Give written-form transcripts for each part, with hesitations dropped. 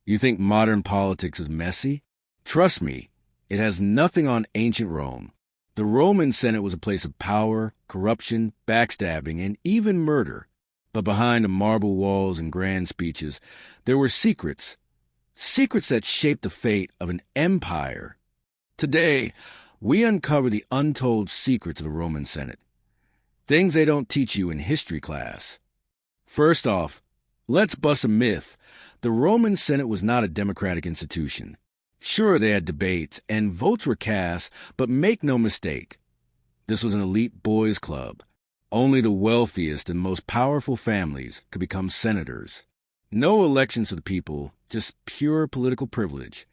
You think modern politics is messy? Trust me, it has nothing on ancient Rome. The Roman Senate was a place of power, corruption, backstabbing, and even murder. But behind the marble walls and grand speeches, there were secrets. Secrets that shaped the fate of an empire. Today, we uncover the untold secrets of the Roman Senate. Things they don't teach you in history class. First off, let's bust a myth. The Roman Senate was not a democratic institution. Sure, they had debates and votes were cast, but make no mistake, this was an elite boys' club. Only the wealthiest and most powerful families could become senators. No elections for the people, just pure political privilege.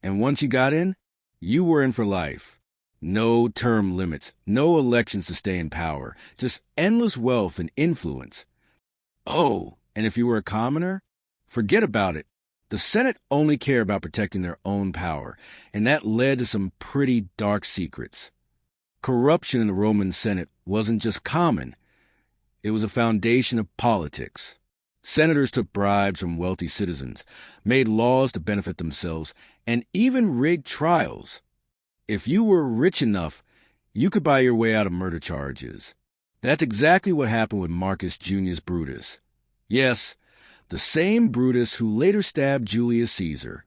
And once you got in, you were in for life. No term limits, no elections to stay in power, just endless wealth and influence. Oh, and if you were a commoner, forget about it. The Senate only cared about protecting their own power, and that led to some pretty dark secrets. Corruption in the Roman Senate wasn't just common. It was a foundation of politics. Senators took bribes from wealthy citizens, made laws to benefit themselves, and even rigged trials. If you were rich enough, you could buy your way out of murder charges. That's exactly what happened with Marcus Junius Brutus. Yes, the same Brutus who later stabbed Julius Caesar.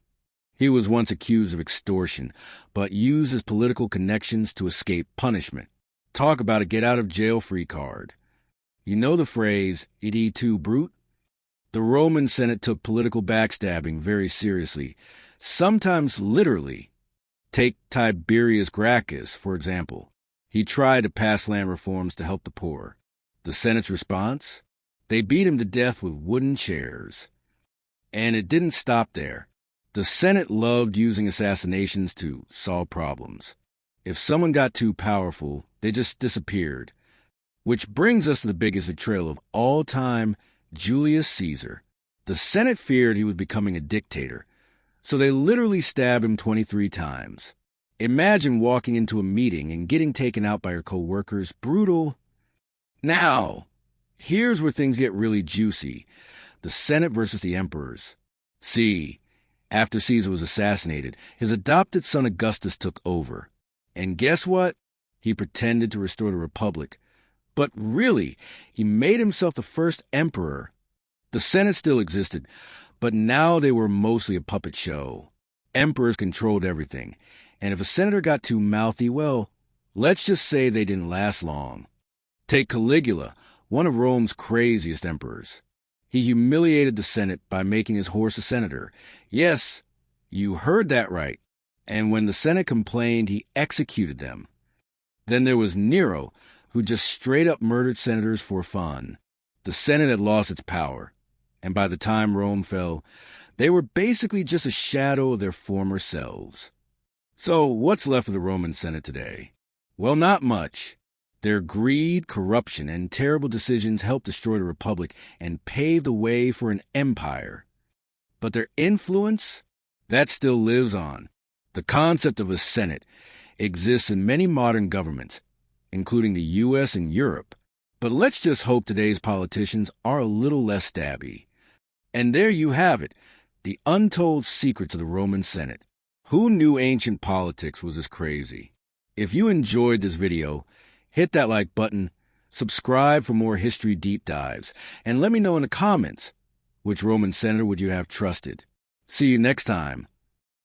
He was once accused of extortion, but used his political connections to escape punishment. Talk about a get-out-of-jail-free card. You know the phrase, id tu, Brute? The Roman Senate took political backstabbing very seriously, sometimes literally. Take Tiberius Gracchus, for example. He tried to pass land reforms to help the poor. The Senate's response? They beat him to death with wooden chairs. And it didn't stop there. The Senate loved using assassinations to solve problems. If someone got too powerful, they just disappeared. Which brings us to the biggest betrayal of all time, Julius Caesar. The Senate feared he was becoming a dictator, so they literally stabbed him 23 times. Imagine walking into a meeting and getting taken out by your co-workers. Brutal. Now, here's where things get really juicy. The Senate versus the emperors. See, after Caesar was assassinated, his adopted son Augustus took over. And guess what? He pretended to restore the Republic. But really, he made himself the first emperor. The Senate still existed, but now they were mostly a puppet show. Emperors controlled everything. And if a senator got too mouthy, well, let's just say they didn't last long. Take Caligula, one of Rome's craziest emperors. He humiliated the Senate by making his horse a senator. Yes, you heard that right. And when the Senate complained, he executed them. Then there was Nero, who just straight up murdered senators for fun. The Senate had lost its power, and by the time Rome fell, they were basically just a shadow of their former selves. So what's left of the Roman Senate today? Well, not much. Their greed, corruption, and terrible decisions helped destroy the Republic and pave the way for an empire. But their influence, that still lives on. The concept of a Senate exists in many modern governments, including the U.S. and Europe. But let's just hope today's politicians are a little less stabby. And there you have it, the untold secrets of the Roman Senate. Who knew ancient politics was this crazy? If you enjoyed this video, hit that like button, subscribe for more history deep dives, and let me know in the comments, which Roman senator would you have trusted? See you next time